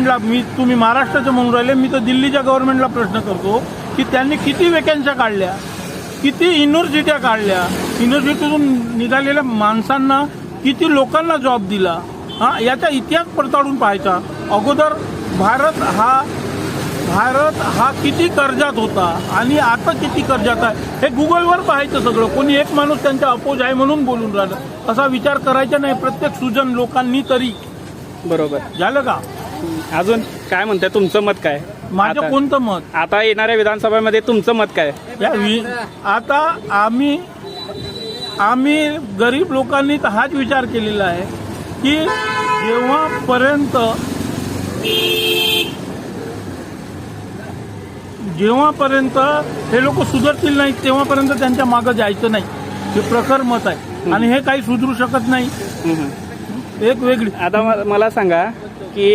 गव्हर्नमेंटला, तुम्ही महाराष्ट्राचं म्हणून राहिले, मी तर दिल्लीच्या गव्हर्नमेंटला प्रश्न करतो की त्यांनी किती वेकन्स्या काढल्या, किती युनिव्हर्सिट्या काढल्या, युनिव्हर्सिटीतून निघालेल्या माणसांना किती लोकांना जॉब दिला, याचा इतिहास पडताळून पाहायचा. अगोदर भारत हा किती कर्जात होता आणि आता किती कर्जात आहे हे गुगलवर पाहायचं सगळं. कोणी एक माणूस त्यांच्या अपोज आहे म्हणून बोलून राहिलं असा विचार करायचा नाही प्रत्येक सुजन लोकांनी तरी. बरोबर झालं का? अजून काय म्हणताय, तुमचं मत काय? माझं कोणतं मत? आता येणाऱ्या विधानसभेमध्ये तुमचं मत काय? आता आम्ही गरीब लोकांनी तर हाच विचार केलेला आहे की जेव्हापर्यंत हे लोक सुधरतील नाही तेव्हापर्यंत त्यांच्या मागं जायचं नाही, हे प्रखर मत आहे. आणि हे काही सुधरू शकत नाही. एक वेगळी आता मला सांगा की